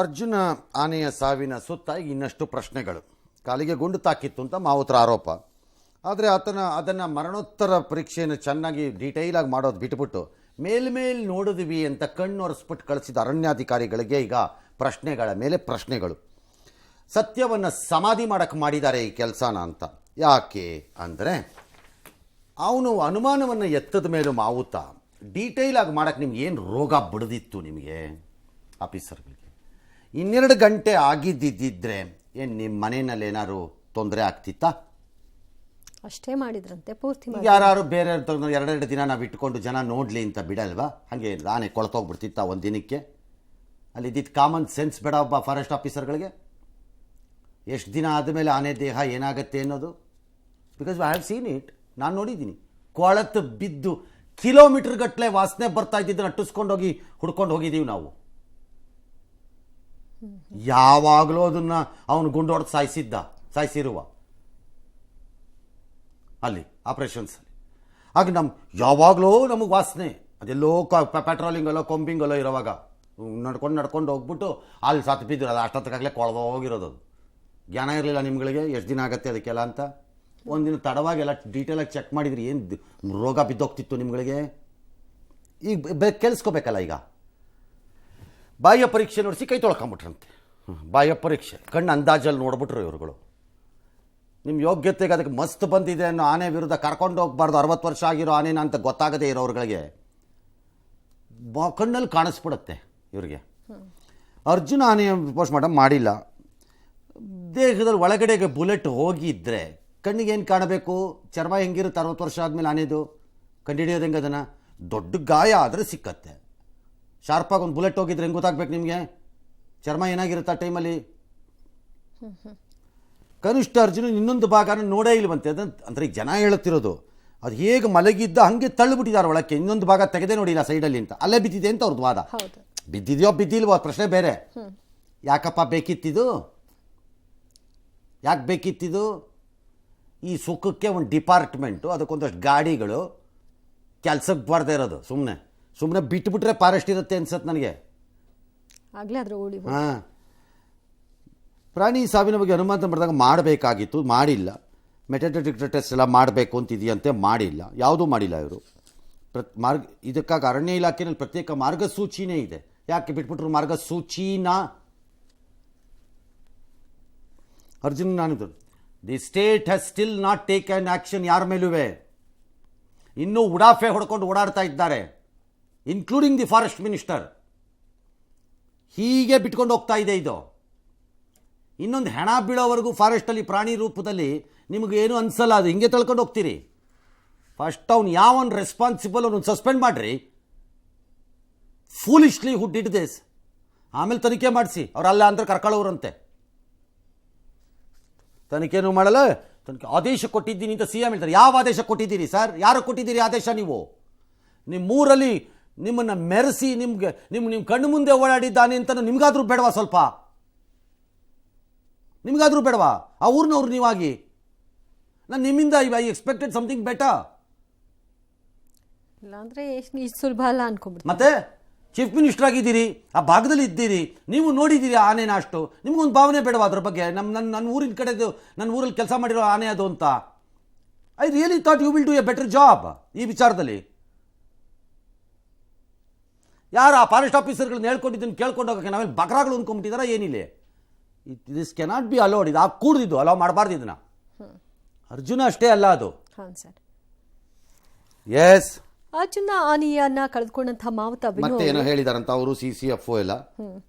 ಅರ್ಜುನ ಆನೆಯ ಸಾವಿನ ಸುತ್ತ ಇನ್ನಷ್ಟು ಪ್ರಶ್ನೆಗಳು. ಕಾಲಿಗೆ ಗುಂಡು ತಾಕಿತ್ತು ಅಂತ ಮಾವುತರ ಆರೋಪ. ಆದರೆ ಅದನ್ನು ಮರಣೋತ್ತರ ಪರೀಕ್ಷೆಯನ್ನು ಚೆನ್ನಾಗಿ ಡೀಟೇಲಾಗಿ ಮಾಡೋದು ಬಿಟ್ಬಿಟ್ಟು ಮೇಲ್ಮೇಲೆ ನೋಡಿದ್ವಿ ಅಂತ ಕಣ್ಣು ಒರೆಸ್ಬಿಟ್ಟು ಕಳಿಸಿದ ಅರಣ್ಯಾಧಿಕಾರಿಗಳಿಗೆ ಈಗ ಪ್ರಶ್ನೆಗಳ ಮೇಲೆ ಪ್ರಶ್ನೆಗಳು. ಸತ್ಯವನ್ನು ಸಮಾಧಿ ಮಾಡೋಕ್ಕೆ ಮಾಡಿದ್ದಾರೆ ಈ ಕೆಲಸನ ಅಂತ. ಯಾಕೆ ಅಂದರೆ ಅವನು ಅನುಮಾನವನ್ನು ಎತ್ತದ ಮೇಲೂ ಮಾವುತ ಡೀಟೇಲಾಗಿ ಮಾಡೋಕ್ಕೆ ನಿಮ್ಗೆ ಏನು ರೋಗ ಬಿಡ್ದಿತ್ತು ನಿಮಗೆ ಆಫೀಸರ್ಗಳಿಗೆ? 12 ಗಂಟೆ ಆಗಿದ್ದಿದ್ದರೆ ಏನು ನಿಮ್ಮ ಮನೆಯಲ್ಲಿ ಏನಾದ್ರು ತೊಂದರೆ ಆಗ್ತಿತ್ತಾ? ಅಷ್ಟೇ ಮಾಡಿದ್ರಂತೆ ಪೂರ್ತಿ. ಯಾರು ಬೇರೆ 2 ದಿನ ನಾವು ಇಟ್ಕೊಂಡು ಜನ ನೋಡಲಿ ಅಂತ ಬಿಡಲ್ವಾ? ಹಾಗೆ ಆನೆ ಕೊಳ್ತೋಗ್ಬಿಡ್ತಿತ್ತ ಒಂದು ದಿನಕ್ಕೆ? ಅಲ್ಲಿ ಇದ್ದಿದ್ದು ಕಾಮನ್ ಸೆನ್ಸ್ ಬೇಡ ಒಬ್ಬ ಫಾರೆಸ್ಟ್ ಆಫೀಸರ್ಗಳಿಗೆ? ಎಷ್ಟು ದಿನ ಆದಮೇಲೆ ಆನೆ ದೇಹ ಏನಾಗುತ್ತೆ ಅನ್ನೋದು? Because I have seen it. ನಾನು ನೋಡಿದ್ದೀನಿ. ಕೊಳತು ಬಿದ್ದು ಕಿಲೋಮೀಟರ್ ಗಟ್ಟಲೆ ವಾಸನೆ ಬರ್ತಾ ಇದ್ದಿದ್ದನ್ನು ಅಟ್ಟಿಸ್ಕೊಂಡೋಗಿ ಹುಡ್ಕೊಂಡು ಹೋಗಿದ್ದೀವಿ ನಾವು. ಯಾವಾಗಲೂ ಅದನ್ನು ಅವನು ಗುಂಡೊಡೆದು ಸಾಯಿಸಿರುವ ಅಲ್ಲಿ ಆಪರೇಷನ್ಸಲ್ಲಿ. ಹಾಗೆ ಯಾವಾಗಲೂ ನಮಗೆ ವಾಸನೆ ಅದೆಲ್ಲೋ ಪೆಟ್ರೋಲಿಂಗಲ್ಲೋ ಕೊಂಬಿಂಗಲ್ಲೋ ಇರೋವಾಗ ನಡ್ಕೊಂಡು ಹೋಗ್ಬಿಟ್ಟು ಅಲ್ಲಿ ಸತ್ತು ಬಿದ್ದರು. ಅದು ಅಷ್ಟೊತ್ತಿಗಾಗಲೇ ಕೊಳದೋಗಿರೋದು. ಅದು ಜ್ಞಾನ ಇರಲಿಲ್ಲ ನಿಮ್ಗಳಿಗೆ ಎಷ್ಟು ದಿನ ಆಗುತ್ತೆ ಅದಕ್ಕೆಲ್ಲ ಅಂತ. ಒಂದಿನ ತಡವಾಗಿ ಎಲ್ಲ ಡೀಟೇಲಾಗಿ ಚೆಕ್ ಮಾಡಿದ್ರಿ ಏನು ರೋಗ ಬಿದ್ದೋಗ್ತಿತ್ತು ನಿಮ್ಗಳಿಗೆ? ಈಗ ಕೇಳಿಸ್ಕೋಬೇಕಲ್ಲ. ಈಗ ಬಾಹ್ಯ ಪರೀಕ್ಷೆ ನೋಡಿಸಿ ಕೈ ತೊಳ್ಕೊಂಬಿಟ್ರಂತೆ. ಬಾಹ್ಯ ಪರೀಕ್ಷೆ ಕಣ್ಣು ಅಂದಾಜಲ್ಲಿ ನೋಡ್ಬಿಟ್ರು ಇವ್ರುಗಳು. ನಿಮ್ಮ ಯೋಗ್ಯತೆಗೆ ಅದಕ್ಕೆ ಮಸ್ತ್ ಬಂದಿದೆ ಅನ್ನೋ ಆನೆ ವಿರುದ್ಧ ಕರ್ಕೊಂಡು ಹೋಗ್ಬಾರ್ದು. 60 ವರ್ಷ ಆಗಿರೋ ಆನೆನ ಅಂತ ಗೊತ್ತಾಗದೇ ಇರೋರುಗಳಿಗೆ ಕಣ್ಣಲ್ಲಿ ಕಾಣಿಸ್ಬಿಡುತ್ತೆ ಇವ್ರಿಗೆ. ಅರ್ಜುನ ಆನೆ ಪೋಸ್ಟ್ ಮಾರ್ಟಮ್ ಮಾಡಿಲ್ಲ. ದೇಹದಲ್ಲಿ ಒಳಗಡೆಗೆ ಬುಲೆಟ್ ಹೋಗಿದ್ದರೆ ಕಣ್ಣಿಗೆ ಏನು ಕಾಣಬೇಕು? ಚರ್ಮ ಹೆಂಗಿರುತ್ತೆ 60 ವರ್ಷ ಆದಮೇಲೆ ಆನೆದು? ಕಂಡುಹಿಡಿಯೋದು ಹೆಂಗೆ ಅದನ್ನು? ದೊಡ್ಡ ಗಾಯ ಆದರೆ ಸಿಕ್ಕತ್ತೆ. ಶಾರ್ಪಾಗಿ ಒಂದು ಬುಲೆಟ್ ಹೋಗಿದ್ರೆ ಹೆಂಗೆ ಗೊತ್ತಾಗ್ಬೇಕು ನಿಮಗೆ? ಚರ್ಮ ಏನಾಗಿರುತ್ತೆ ಆ ಟೈಮಲ್ಲಿ? ಕನಿಷ್ಠ ಅರ್ಜುನ ಇನ್ನೊಂದು ಭಾಗನ ನೋಡೇ ಇಲ್ವಂತೆ. ಅಂದರೆ ಈಗ ಜನ ಹೇಳುತ್ತಿರೋದು ಅದು ಹೇಗೆ ಮಲಗಿದ್ದ ಹಾಗೆ ತಳ್ಳಿಬಿಟ್ಟಿದ್ದಾರೆ ಒಳಕ್ಕೆ. ಇನ್ನೊಂದು ಭಾಗ ತೆಗೆದೇ ನೋಡಿಲ್ಲ ಸೈಡಲ್ಲಿ ಅಂತ. ಅಲ್ಲೇ ಬಿದ್ದಿದೆ ಅಂತ ಅವ್ರದ್ದು ವಾದ. ಬಿದ್ದಿದೆಯೋ ಬಿದ್ದಿಲ್ವೋ ಪ್ರಶ್ನೆ ಬೇರೆ. ಯಾಕಪ್ಪ ಬೇಕಿತ್ತಿದು? ಯಾಕೆ ಬೇಕಿತ್ತಿದು? ಈ ಸುಖಕ್ಕೆ ಒಂದು ಡಿಪಾರ್ಟ್ಮೆಂಟು, ಅದಕ್ಕೊಂದಷ್ಟು ಗಾಡಿಗಳು ಕೆಲಸಕ್ಕೆ ಬರದೇ ಇರೋದು. ಸುಮ್ಮನೆ ಬಿಟ್ಟುಬಿಟ್ರೆ ಫಾರೆಸ್ಟ್ ಇರುತ್ತೆ ಅನ್ಸತ್ತೆ ನನಗೆ. ಹಾಂ, ಪ್ರಾಣಿ ಸಾವಿನ ಬಗ್ಗೆ ಅನುಮಾನ ಮಾಡಿದಾಗ ಮಾಡಬೇಕಾಗಿತ್ತು, ಮಾಡಿಲ್ಲ. ಮೆಟಲ್ ಟೆಸ್ಟ್ ಎಲ್ಲ ಮಾಡಬೇಕು ಅಂತಿದೆಯಂತೆ, ಮಾಡಿಲ್ಲ. ಯಾವುದೂ ಮಾಡಿಲ್ಲ ಇವರು. ಇದಕ್ಕಾಗಿ ಅರಣ್ಯ ಇಲಾಖೆಯಲ್ಲಿ ಪ್ರತ್ಯೇಕ ಮಾರ್ಗಸೂಚಿನೇ ಇದೆ. ಯಾಕೆ ಬಿಟ್ಬಿಟ್ರು ಮಾರ್ಗಸೂಚಿನ? ಅರ್ಜುನ್ ನಾನಿದ್ದು the state has still not taken action. ಯಾರ ಮೇಲೂ ಇನ್ನೂ ಉಡಾಫೆ ಹೊಡ್ಕೊಂಡು ಓಡಾಡ್ತಾ ಇದ್ದಾರೆ, ಇನ್ಕ್ಲೂಡಿಂಗ್ ದಿ ಫಾರೆಸ್ಟ್ ಮಿನಿಸ್ಟರ್. ಹೀಗೆ ಬಿಟ್ಕೊಂಡು ಹೋಗ್ತಾ ಇದೆ ಇದು. ಇನ್ನೊಂದು ಹೆಣ ಬೀಳೋವರೆಗೂ ಫಾರೆಸ್ಟಲ್ಲಿ ಪ್ರಾಣಿ ರೂಪದಲ್ಲಿ ನಿಮಗೇನು ಅನಿಸಲ್ಲ. ಅದು ಹಿಂಗೆ ತಳ್ಕೊಂಡು ಹೋಗ್ತೀರಿ. ಫಸ್ಟ್ ಅವ್ನು ಯಾವನ್ ರೆಸ್ಪಾನ್ಸಿಬಲ್ ಅವನು ಸಸ್ಪೆಂಡ್ ಮಾಡಿರಿ. ಫೂಲಿಶ್ಲಿ ಹು ಡಿಡ್ ದಿಸ್. ಆಮೇಲೆ ತನಿಖೆ ಮಾಡಿಸಿ. ಅವರಲ್ಲ ಅಂದ್ರೆ ಕರ್ಕೊಳ್ಳೋರಂತೆ. ತನಿಖೆನೂ ಮಾಡಲ್ಲ. ತನಿಖೆ ಆದೇಶ ಕೊಟ್ಟಿದ್ದೀನಿ ಅಂತ CM ಹೇಳ್ತಾರೆ. ಯಾವ ಆದೇಶ ಕೊಟ್ಟಿದ್ದೀರಿ ಸರ್? ಯಾರು ಕೊಟ್ಟಿದ್ದೀರಿ ಆದೇಶ? ನೀವು ನಿಮ್ಮೂರಲ್ಲಿ ನಿಮ್ಮನ್ನು ಮೆರೆಸಿ ನಿಮ್ಮ ಕಣ್ಣು ಮುಂದೆ ಓಡಾಡಿದ್ದಾನೆ ಅಂತ ನಿಮ್ಗಾದ್ರೂ ಬೇಡವಾ? ಸ್ವಲ್ಪ ನಿಮ್ಗಾದ್ರೂ ಬೇಡವಾ? ಆ ಊರಿನವ್ರು ನೀವಾಗಿ. ನಾನು ನಿಮ್ಮಿಂದ ಐ ಎಕ್ಸ್ಪೆಕ್ಟೆಡ್ ಸಮಥಿಂಗ್ ಬೆಟರ್. ಇಲ್ಲಾಂದ್ರೆ ಸುಲಭ ಅಲ್ಲ ಅನ್ಕೊಂಡ್ಬಿಡ್ತೀನಿ. ಮತ್ತೆ ಚೀಫ್ ಮಿನಿಸ್ಟರ್ ಆಗಿದ್ದೀರಿ, ಆ ಭಾಗದಲ್ಲಿ ಇದ್ದೀರಿ, ನೀವು ನೋಡಿದ್ದೀರಿ ಆನೆನ. ಅಷ್ಟು ನಿಮ್ಗೊಂದು ಭಾವನೆ ಬೇಡವಾ ಅದ್ರ ಬಗ್ಗೆ? ನನ್ನ ಊರಿನ ಕಡೆದು, ನನ್ನ ಊರಲ್ಲಿ ಕೆಲಸ ಮಾಡಿರೋ ಆನೆ ಅದು ಅಂತ. I really thought you will do a better job ಈ ವಿಚಾರದಲ್ಲಿ. ಯಾರು ಆ ಫಾರೆಸ್ಟ್ ಆಫೀಸರ್ಗಳನ್ನ ಹೇಳ್ಕೊಂಡಿದ್ದನ್ನು ಕೇಳ್ಕೊಂಡು ಹೋಗೋಕ್ಕೆ ನಾವೇನು ಬಕರಾಗಳು ಅಂದ್ಕೊಂಡ್ಬಿಟ್ಟಿದಾರ? ಏನಿಲ್ಲ. This cannot be allowed. ಇದು ಕೂಡ್ದಿದ್ದು ಅಲೋ ಮಾಡಬಾರ್ದು ಇದನ್ನ. ಅರ್ಜುನ ಅಷ್ಟೇ ಅಲ್ಲ ಅದು. ಎಸ್, ಅರ್ಜುನ ಆನೆಯನ್ನ ಕಳೆದುಕೊಂಡಂತಹ ಮಾವುತ ಮತ್ತೆ ಏನೋ ಹೇಳಿದಾರಂತ ಅವರು CCF ಎಲ್ಲ.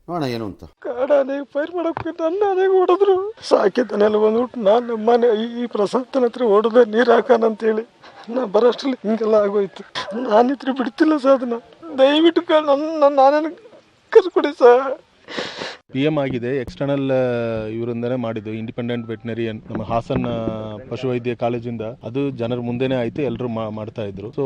ನೋಡೋಣ ಏನು ಅಂತ. ಕಾಡಾನೆ ಫೈರ್ ಮಾಡಕ್ಕೆ ನನ್ನ ಆನೆಗೆ ಹೊಡೆದ್ರು. ಸಾಕಿದ್ದನೆಲ್ಲ ಬಂದ್ಬಿಟ್ಟು ನಾನು ನಮ್ಮನೆ ಈ ಪ್ರಸಾದನ ಹತ್ರ ಹೊಡೆದ ನೀರು ಹಾಕಾನಂತೇಳಿ ನಾ ಬರೋಷ್ಟ್ರಲ್ಲಿ ಹಿಂಗೆಲ್ಲ ಆಗೋಯ್ತು. ನಾನಿದ್ರೆ ಬಿಡ್ತಿಲ್ಲ ಸಾಧನ. ದಯವಿಟ್ಟು ನನ್ನ ಆನೆನ ಕರ್ಕೊಡಿ ಸರ್. PM ಆಗಿದೆ. ಎಕ್ಸ್ಟರ್ನಲ್ ಇವರಿಂದನೇ ಮಾಡಿದ್ದು. ಇಂಡಿಪೆಂಡೆಂಟ್ ವೆಟನರಿಯನ್ ನಮ್ಮ ಹಾಸನ ಪಶುವೈದ್ಯ ಕಾಲೇಜಿಂದ. ಅದು ಜನರ ಮುಂದೆನೇ ಆಯ್ತು, ಎಲ್ಲರೂ ಮಾಡ್ತಾ ಇದ್ರು. ಸೊ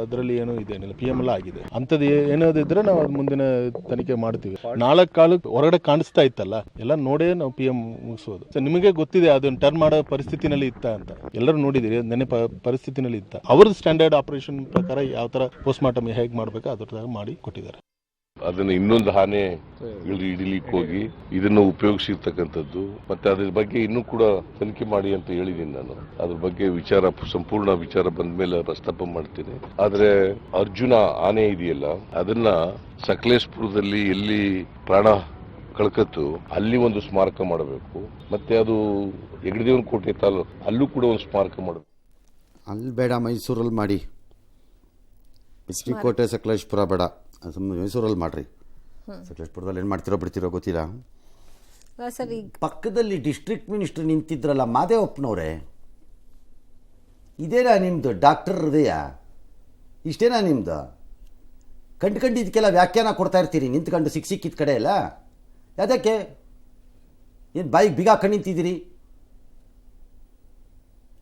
ಅದರಲ್ಲಿ ಏನೂ ಇದೇನಿಲ್ಲ. PM ಎಲ್ಲ ಆಗಿದೆ. ಅಂಥದ್ದು ಏನಾದಿದ್ರೆ ನಾವು ಮುಂದಿನ ತನಿಖೆ ಮಾಡ್ತೀವಿ. 4 ಕಾಲು ಹೊರಗಡೆ ಕಾಣಿಸ್ತಾ ಇತ್ತಲ್ಲ, ಎಲ್ಲ ನೋಡೇ ನಾವು PM ಮುಗಿಸೋದು. ಸೊ ನಿಮಗೆ ಗೊತ್ತಿದೆ ಅದನ್ನ ಟರ್ನ್ ಮಾಡೋ ಪರಿಸ್ಥಿತಿನಲ್ಲಿ ಇತ್ತ ಅಂತ. ಎಲ್ಲರೂ ನೋಡಿದಿರಿ ನೆನೆ ಪರಿಸ್ಥಿತಿನಲ್ಲಿ ಇತ್ತ. ಅವ್ರದ್ದು ಸ್ಟ್ಯಾಂಡರ್ಡ್ ಆಪರೇಷನ್ ಪ್ರಕಾರ ಯಾವ ತರ ಪೋಸ್ಟ್ ಮಾರ್ಟಮ್ ಹೇಗೆ ಮಾಡ್ಬೇಕು ಅದ್ರ ಮಾಡಿ ಕೊಟ್ಟಿದ್ದಾರೆ. ಅದನ್ನ ಇನ್ನೊಂದು ಆನೆ ಹಿಡಿಲಿಕ್ಕೆ ಹೋಗಿ ಇದನ್ನು ಉಪಯೋಗಿಸಿರ್ತಕ್ಕಂಥದ್ದು. ಮತ್ತೆ ಅದ್ರ ಬಗ್ಗೆ ಇನ್ನೂ ಕೂಡ ತನಿಖೆ ಮಾಡಿ ಅಂತ ಹೇಳಿದ್ದೀನಿ ನಾನು. ಅದ್ರ ಬಗ್ಗೆ ಸಂಪೂರ್ಣ ವಿಚಾರ ಬಂದ ಮೇಲೆ ಪ್ರಸ್ತಾಪ ಮಾಡ್ತೀನಿ. ಆದ್ರೆ ಅರ್ಜುನ ಆನೆ ಇದೆಯಲ್ಲ, ಅದನ್ನ ಸಕಲೇಶ್ಪುರದಲ್ಲಿ ಎಲ್ಲಿ ಪ್ರಾಣ ಕಳ್ಕತ್ತು ಅಲ್ಲಿ ಒಂದು ಸ್ಮಾರಕ ಮಾಡಬೇಕು. ಮತ್ತೆ ಅದು ಹೆಗ್ಗಡದೇವನ ಕೋಟೆ ಅಲ್ಲೂ ಕೂಡ ಒಂದು ಸ್ಮಾರಕ ಮಾಡಬೇಕು. ಅಲ್ಲಿ ಬೇಡ, ಮೈಸೂರಲ್ಲಿ ಮಾಡಿ. ಎಚ್ ಡಿ ಕೋಟೆ ಸಕಲೇಶ್ಪುರ ಬೇಡ, ಮೈಸೂರಲ್ಲಿ ಮಾಡ್ರಿ. ಸಕಲೇಶ್ಪುರದಲ್ಲಿ ಏನು ಮಾಡ್ತಿರೋ ಬಿಡ್ತಿರೋ ಗೊತ್ತಿಲ್ಲ. ಸರ್ ಈಗ ಪಕ್ಕದಲ್ಲಿ ಡಿಸ್ಟ್ರಿಕ್ಟ್ ಮಿನಿಸ್ಟರ್ ನಿಂತಿದ್ರಲ್ಲ ಮಾದೇವಪ್ಪನವರೇ, ಇದೇನಾ ನಿಮ್ಮದು ಡಾಕ್ಟರ್ ಹೃದಯ? ಇಷ್ಟೇನಾ ನಿಮ್ಮದು? ಕಂಡು ಇದಕ್ಕೆಲ್ಲ ವ್ಯಾಖ್ಯಾನ ಕೊಡ್ತಾ ಇರ್ತೀರಿ ನಿಂತ್ಕೊಂಡು ಸಿಕ್ಕಿದ ಕಡೆ ಎಲ್ಲ. ಅದಕ್ಕೆ ಏನು ಬಾಯಿಗೆ ಬಿಗ ಹಾಕೊಂಡು ನಿಂತಿದ್ದೀರಿ?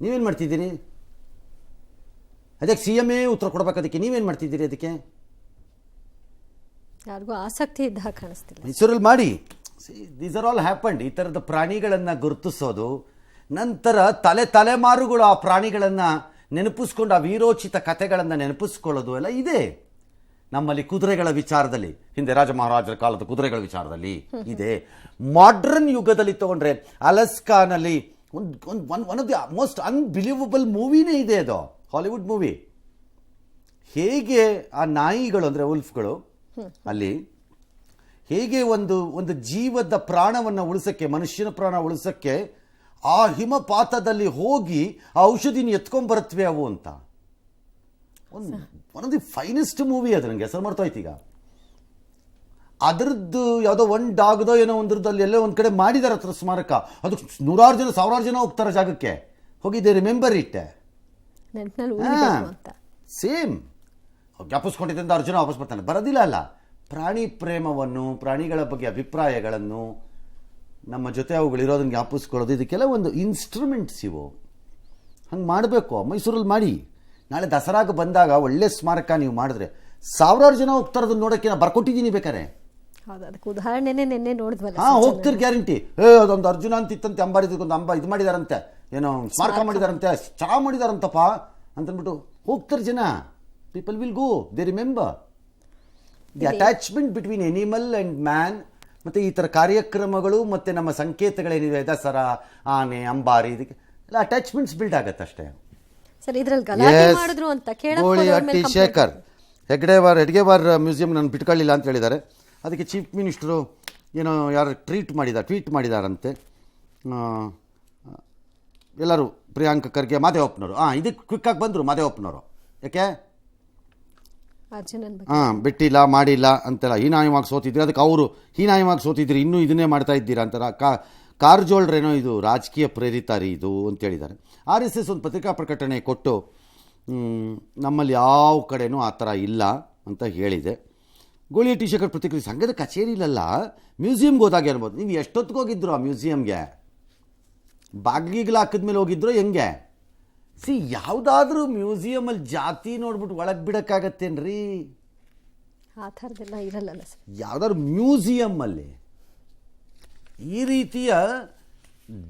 ನೀವೇನು ಮಾಡ್ತಿದ್ದೀರಿ? ಅದಕ್ಕೆ ಸಿ ಎಮ್ ಎ ಉತ್ತರ ಕೊಡ್ಬೇಕು. ಅದಕ್ಕೆ ನೀವೇನು ಮಾಡ್ತಿದ್ದೀರಿ? ಅದಕ್ಕೆ ಯಾರಿಗೂ ಆಸಕ್ತಿ ಇದ್ದ ಕಾಣಿಸ್ತಿಲ್ಲ. ಮೈಸೂರಲ್ಲಿ ಮಾಡಿ. These are all happened. ಈ ಥರದ ಪ್ರಾಣಿಗಳನ್ನು ಗುರುತಿಸೋದು, ನಂತರ ತಲೆಮಾರುಗಳು ಆ ಪ್ರಾಣಿಗಳನ್ನು ನೆನಪಿಸ್ಕೊಂಡು ಆ ವೀರೋಚಿತ ಕಥೆಗಳನ್ನು ನೆನಪಿಸ್ಕೊಳ್ಳೋದು ಎಲ್ಲ ಇದೆ ನಮ್ಮಲ್ಲಿ. ಕುದುರೆಗಳ ವಿಚಾರದಲ್ಲಿ ಹಿಂದೆ ರಾಜ ಮಹಾರಾಜರ ಕಾಲದ ಕುದುರೆಗಳ ವಿಚಾರದಲ್ಲಿ ಇದೆ. ಮಾಡ್ರನ್ ಯುಗದಲ್ಲಿ ತಗೊಂಡ್ರೆ ಅಲಸ್ಕಾನಲ್ಲಿ one of the most unbelievable ಮೂವಿನೇ ಇದೆ ಅದು, ಹಾಲಿವುಡ್ ಮೂವಿ. ಹೇಗೆ ಆ ನಾಯಿಗಳು ಅಂದರೆ ಉಲ್ಫ್ಗಳು ಅಲ್ಲಿ ಹೇಗೆ ಒಂದು ಜೀವದ ಪ್ರಾಣವನ್ನು ಉಳಿಸೋಕ್ಕೆ, ಮನುಷ್ಯನ ಪ್ರಾಣ ಉಳಿಸೋಕ್ಕೆ ಆ ಹಿಮಪಾತದಲ್ಲಿ ಹೋಗಿ ಆ ಔಷಧಿನ ಎತ್ಕೊಂಡ್ಬರುತ್ತವೆ ಅವು ಅಂತ. One of the finest movie ಅದು. ನನಗೆ ಹೆಸರು ಮರ್ತೋಯ್ತು ಈಗ. ಅದರದ್ದು ಯಾವುದೋ ಒಂದು ಡಾಗ್ದೋ ಏನೋ ಒಂದ್ರದ್ದು ಅಲ್ಲಿ ಎಲ್ಲೋ ಒಂದು ಕಡೆ ಮಾಡಿದ್ದಾರೆ ಹತ್ರ ಸ್ಮಾರಕ. ಅದು 100,000 ಜನ ಹೋಗ್ತಾರೆ ಜಾಗಕ್ಕೆ. ಹೋಗಿದ್ದೆ, ರಿಮೆಂಬರ್ ಇಟ್. ಸೇಮ್ ಜ್ಞಾಪಿಸ್ಕೊಂಡಿದ್ದ ಅರ್ಜುನ ವಾಪಸ್ ಬರ್ತಾನೆ. ಬರೋದಿಲ್ಲ ಅಲ್ಲ. ಪ್ರಾಣಿ ಪ್ರೇಮವನ್ನು, ಪ್ರಾಣಿಗಳ ಬಗ್ಗೆ ಅಭಿಪ್ರಾಯಗಳನ್ನು, ನಮ್ಮ ಜೊತೆ ಅವುಗಳಿರೋದನ್ನು ಜ್ಞಾಪಿಸ್ಕೊಳ್ಳೋದು, ಇದಕ್ಕೆಲ್ಲ ಒಂದು ಇನ್ಸ್ಟ್ರೂಮೆಂಟ್ಸ್ ಇವು. ಹಂಗೆ ಮಾಡಬೇಕು. ಮೈಸೂರಲ್ಲಿ ಮಾಡಿ. ನಾಳೆ ದಸರಾಗೆ ಬಂದಾಗ ಒಳ್ಳೆ ಸ್ಮಾರಕ ನೀವು ಮಾಡಿದ್ರೆ 1,000 ಜನ ಹೋಗ್ತಾರೆ ಅದನ್ನು ನೋಡೋಕ್ಕೆ. ನಾನು ಬರ್ಕೊಟ್ಟಿದ್ದೀನಿ ಬೇಕಾರೆ. ಅದಕ್ಕೆ ಉದಾಹರಣೆನೇ ನಿನ್ನೆ ನೋಡಿದ್ವಲ್ಲ. ಹೋಗ್ತಿರ್ ಗ್ಯಾರಂಟಿ. ಅದೊಂದು ಅರ್ಜುನ ಅಂತಿತ್ತಂತೆ, ಅಂಬಾರಿದಕ್ಕೊಂದು ಇದು ಮಾಡಿದಾರಂತೆ, ಏನೋ ಸ್ಮಾರಕ ಮಾಡಿದಾರಂತೆ, ಚೆನ್ನಾಗಿ ಮಾಡಿದಾರಂತಪ್ಪ ಅಂತಂದ್ಬಿಟ್ಟು ಹೋಗ್ತಾರೆ ಜನ. People will go, they remember the attachment between animal and man. ಮತ್ತು ಈ ಥರ ಕಾರ್ಯಕ್ರಮಗಳು ಮತ್ತು ನಮ್ಮ ಸಂಕೇತಗಳೇನಿವೆ, ದಸರಾ, ಆನೆ, ಅಂಬಾರಿ, ಇದಕ್ಕೆ ಎಲ್ಲ ಅಟ್ಯಾಚ್ಮೆಂಟ್ಸ್ ಬಿಲ್ಡ್ ಆಗತ್ತೆ ಅಷ್ಟೇ. ಸರ್ ಇದ್ರಲ್ಲಿ ಗಲಾಟೆ ಮಾಡಿದ್ರು ಅಂತ ಗೋಳಿಹಟ್ಟಿ ಶೇಖರ್ ಹೆಡ್ಗೇವಾರ್ ಮ್ಯೂಸಿಯಂ ನಾನು ಬಿಟ್ಕೊಳ್ಳಿಲ್ಲ ಅಂತ ಹೇಳಿದ್ದಾರೆ. ಅದಕ್ಕೆ ಚೀಫ್ ಮಿನಿಸ್ಟರು ಏನೋ ಯಾರು ಟ್ವೀಟ್ ಮಾಡಿದಾರಂತೆ. ಎಲ್ಲರೂ ಪ್ರಿಯಾಂಕ ಖರ್ಗೆ, ಮಾದೇವಪ್ಪನವರು ಇದಕ್ಕೆ ಕ್ವಿಕ್ಕಾಗಿ ಬಂದರು. ಮಾದೇವಪ್ಪನವರು ಯಾಕೆ ಬಿಟ್ಟಿಲ್ಲ, ಮಾಡಿಲ್ಲ ಅಂತೆಲ್ಲ ಹೀನಾಯವಾಗಿ ಸೋತಿದ್ರಿ. ಅದಕ್ಕೆ ಅವರು ಹೀನಾಯವಾಗಿ ಸೋತಿದ್ರಿ, ಇನ್ನೂ ಇದನ್ನೇ ಮಾಡ್ತಾ ಇದ್ದೀರಾ ಅಂತಾರ. ಕಾರಜೋಳ್ರೇನೋ ಇದು ರಾಜಕೀಯ ಪ್ರೇರಿತ ರೀ ಇದು ಅಂತೇಳಿದ್ದಾರೆ. RSS ಒಂದು ಪತ್ರಿಕಾ ಪ್ರಕಟಣೆ ಕೊಟ್ಟು ನಮ್ಮಲ್ಲಿ ಯಾವ ಕಡೆನೂ ಆ ಥರ ಇಲ್ಲ ಅಂತ ಹೇಳಿದೆ. ಗೋಳಿಹಟ್ಟಿ ಶೇಖರ್ ಪ್ರತಿಕ್ರಿಯೆ, ಸಂಘದ ಕಚೇರಿ ಇಲ್ಲಲ್ಲ, ಮ್ಯೂಸಿಯಮ್ಗೆ ಹೋದಾಗ ಅನ್ಬೋದು. ನೀವು ಎಷ್ಟೊತ್ತಿಗೆ ಹೋಗಿದ್ರು ಆ ಮ್ಯೂಸಿಯಮ್ಗೆ? ಬಾಗಿಲು ಹಾಕಿದ್ಮೇಲೆ ಹೋಗಿದ್ರು ಹೆಂಗೆ? ಯಾವುದಾದ್ರೂ ಮ್ಯೂಸಿಯಮಲ್ಲಿ ಜಾತಿ ನೋಡ್ಬಿಟ್ಟು ಒಳಗೆ ಬಿಡೋಕ್ಕಾಗತ್ತೇನ್ರಿ? ಆ ಥರದ್ದೆಲ್ಲ ಇರಲ್ಲ ಸರ್. ಯಾವುದಾದ್ರು ಮ್ಯೂಸಿಯಮ್ಮಲ್ಲಿ ಈ ರೀತಿಯ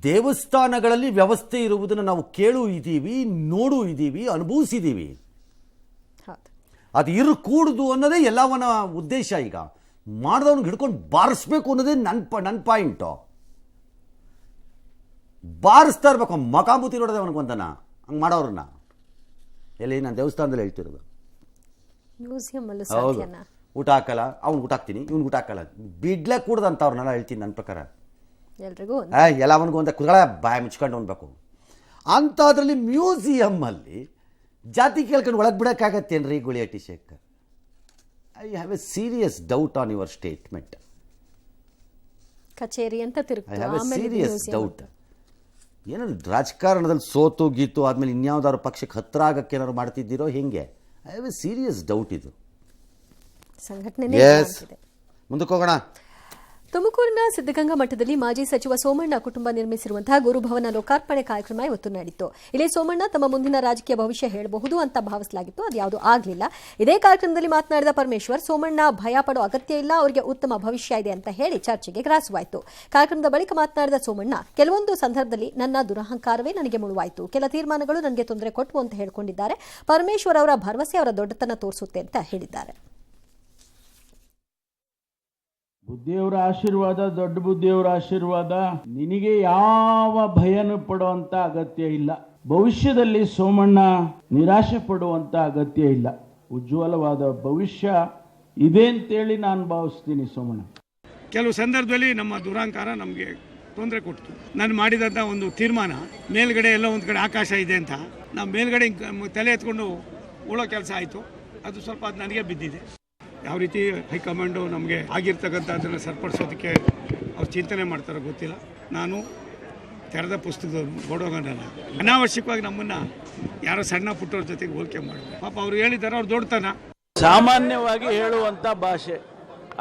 ದೇವಸ್ಥಾನಗಳಲ್ಲಿ ವ್ಯವಸ್ಥೆ ಇರುವುದನ್ನು ನಾವು ಕೇಳೂ ಇದ್ದೀವಿ, ನೋಡೂ ಇದ್ದೀವಿ, ಅನುಭವಿಸಿದ್ದೀವಿ. ಅದು ಇರಕೂಡ್ದು ಅನ್ನೋದೇ ಎಲ್ಲವನ ಉದ್ದೇಶ. ಈಗ ಮಾಡಿದವನಿಗೆ ಹಿಡ್ಕೊಂಡು ಬಾರಿಸ್ಬೇಕು ಅನ್ನೋದೇ ನನ್ನ ಪಾಯಿಂಟು. ಬಾರಿಸ್ತಾ ಇರ್ಬೇಕು, ಮಕಾಂಬೂತಿ ನೋಡೋದೆ ಅವನಿಗೊಂದನ ಹಂಗೆ ಮಾಡೋರನ್ನ. ಎಲ್ಲಿ ನಾನು ದೇವಸ್ಥಾನದಲ್ಲಿ ಹೇಳ್ತಿರೋದು. ಹೌದು, ಊಟ ಹಾಕಲ್ಲ, ಅವ್ನು ಊಟ ಹಾಕ್ತೀನಿ, ಇವ್ನು ಊಟ ಹಾಕಲ್ಲ, ಬಿಡ್ಲೆ ಕೂಡದಂತ ಅವ್ರನ್ನೆಲ್ಲ ಹೇಳ್ತೀನಿ. ನನ್ನ ಪ್ರಕಾರ ಎಲ್ಲ ಅವನಿಗೂ ಒಂದು ಕುದಳ ಬಾಯ ಮುಚ್ಕೊಂಡು ಅನ್ಬೇಕು ಅಂಥದ್ರಲ್ಲಿ ಮ್ಯೂಸಿಯಮ್ಮಲ್ಲಿ ಜಾತಿ ಕೇಳ್ಕೊಂಡು ಒಳಗೆ ಬಿಡೋಕ್ಕಾಗತ್ತೇನ್ರಿ Goolihatti Shekhar? I have a serious doubt on your statement. ಕಚೇರಿ ಅಂತ I have a serious doubt. ಏನಾದ್ರು ರಾಜಕಾರಣದಲ್ಲಿ ಸೋತು ಗೀತು ಆದಮೇಲೆ ಇನ್ಯಾವುದಾದ್ರು ಪಕ್ಷಕ್ಕೆ ಹತ್ತಿರ ಆಗಕ್ಕೆ ಏನಾದ್ರು ಮಾಡ್ತಿದ್ದೀರೋ ಹೆಂಗೆ? I have a serious doubt ಇದು. ಎಸ್, ಮುಂದಕ್ಕೆ ಹೋಗೋಣ. ತುಮಕೂರಿನ ಸಿದ್ಧಗಂಗಾ ಮಠದಲ್ಲಿ ಮಾಜಿ ಸಚಿವ ಸೋಮಣ್ಣ ಕುಟುಂಬ ನಿರ್ಮಿಸಿರುವಂತಹ ಗುರುಭವನ ಲೋಕಾರ್ಪಣೆ ಕಾರ್ಯಕ್ರಮ ಇವತ್ತು ನಡೆಯಿತು. ಇಲ್ಲಿ ಸೋಮಣ್ಣ ತಮ್ಮ ಮುಂದಿನ ರಾಜಕೀಯ ಭವಿಷ್ಯ ಹೇಳಬಹುದು ಅಂತ ಭಾವಿಸಲಾಗಿತ್ತು, ಅದು ಯಾವುದೂ ಆಗಲಿಲ್ಲ. ಇದೇ ಕಾರ್ಯಕ್ರಮದಲ್ಲಿ ಮಾತನಾಡಿದ ಪರಮೇಶ್ವರ್, ಸೋಮಣ್ಣ ಭಯ ಪಡೋ ಅಗತ್ಯ ಇಲ್ಲ, ಅವರಿಗೆ ಉತ್ತಮ ಭವಿಷ್ಯ ಇದೆ ಅಂತ ಹೇಳಿ ಚರ್ಚೆಗೆ ಗ್ರಾಸವಾಯಿತು. ಕಾರ್ಯಕ್ರಮದ ಬಳಿಕ ಮಾತನಾಡಿದ ಸೋಮಣ್ಣ, ಕೆಲವೊಂದು ಸಂದರ್ಭದಲ್ಲಿ ನನ್ನ ದುರಹಂಕಾರವೇ ನನಗೆ ಮುಳುವಾಯಿತು, ಕೆಲ ತೀರ್ಮಾನಗಳು ನನಗೆ ತೊಂದರೆ ಕೊಟ್ಟವು ಅಂತ ಹೇಳಿಕೊಂಡಿದ್ದಾರೆ. ಪರಮೇಶ್ವರ್ ಅವರ ಭರವಸೆ ಅವರ ದೊಡ್ಡತನ ತೋರಿಸುತ್ತೆ ಅಂತ ಹೇಳಿದ್ದಾರೆ. ಬುದ್ಧಿಯವರ ಆಶೀರ್ವಾದ, ದೊಡ್ಡ ಬುದ್ಧಿಯವರ ಆಶೀರ್ವಾದ. ನಿನಗೆ ಯಾವ ಭಯನೂ ಪಡುವಂತ ಅಗತ್ಯ ಇಲ್ಲ. ಭವಿಷ್ಯದಲ್ಲಿ ಸೋಮಣ್ಣ ನಿರಾಶೆ ಪಡುವಂತ ಅಗತ್ಯ ಇಲ್ಲ. ಉಜ್ವಲವಾದ ಭವಿಷ್ಯ ಇದೆ ಅಂತೇಳಿ ನಾನು ಭಾವಿಸ್ತೀನಿ. ಸೋಮಣ್ಣ, ಕೆಲವು ಸಂದರ್ಭದಲ್ಲಿ ನಮ್ಮ ದುರಾಂಕಾರ ನಮಗೆ ತೊಂದರೆ ಕೊಡ್ತು. ನಾನು ಮಾಡಿದಂಥ ಒಂದು ತೀರ್ಮಾನ, ಮೇಲ್ಗಡೆ ಎಲ್ಲ ಒಂದು ಕಡೆ ಆಕಾಶ ಇದೆ ಅಂತ, ನಾವು ಮೇಲ್ಗಡೆ ತಲೆ ಎತ್ಕೊಂಡು ಉಳೋ ಕೆಲಸ ಆಯಿತು. ಅದು ಸ್ವಲ್ಪ ಅದು ನನಗೆ ಬಿದ್ದಿದೆ. ಯಾವ ರೀತಿ ಹೈಕಮಾಂಡು ನಮಗೆ ಆಗಿರ್ತಕ್ಕಂಥ ಅದನ್ನು ಸರಿಪಡಿಸೋದಕ್ಕೆ ಅವ್ರು ಚಿಂತನೆ ಮಾಡ್ತಾರೋ ಗೊತ್ತಿಲ್ಲ. ನಾನು ತೆರೆದ ಪುಸ್ತಕದ ಗೋಡೋಗನಲ್ಲ. ಅನಾವಶ್ಯಕವಾಗಿ ನಮ್ಮನ್ನು ಯಾರೋ ಸಣ್ಣ ಪುಟ್ಟವ್ರ ಜೊತೆಗೆ ಹೋಲಿಕೆ ಮಾಡಿದ್ರು. ಪಾಪ ಅವ್ರು ಹೇಳಿದ್ದಾರೆ, ಅವ್ರು ದೊಡ್ಡತನ. ಸಾಮಾನ್ಯವಾಗಿ ಹೇಳುವಂತ ಭಾಷೆ,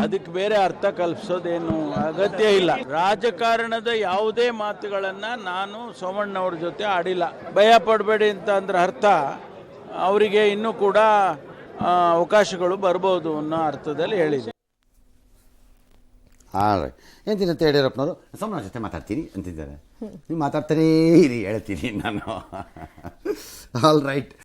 ಅದಕ್ಕೆ ಬೇರೆ ಅರ್ಥ ಕಲ್ಪಿಸೋದೇನು ಅಗತ್ಯ ಇಲ್ಲ. ರಾಜಕಾರಣದ ಯಾವುದೇ ಮಾತುಗಳನ್ನ ನಾನು ಸೋಮಣ್ಣವ್ರ ಜೊತೆ ಆಡಿಲ್ಲ. ಭಯ ಪಡಬೇಡಿ ಅಂತ ಅಂದ್ರೆ ಅರ್ಥ ಅವರಿಗೆ ಇನ್ನೂ ಕೂಡ ಅವಕಾಶಗಳು ಬರ್ಬೋದು ಅನ್ನೋ ಅರ್ಥದಲ್ಲಿ ಹೇಳಿದೆ. ಎಂತಿನಂತ ಯಡಿಯೂರಪ್ಪನವರು ಸೋಮಣ್ಣ ಜೊತೆ ಮಾತಾಡ್ತೀನಿ ಅಂತಿದ್ದಾರೆ. ನೀವು ಮಾತಾಡ್ತಾನೇ ಇರಿ, ಹೇಳ್ತೀನಿ ನಾನು. All right.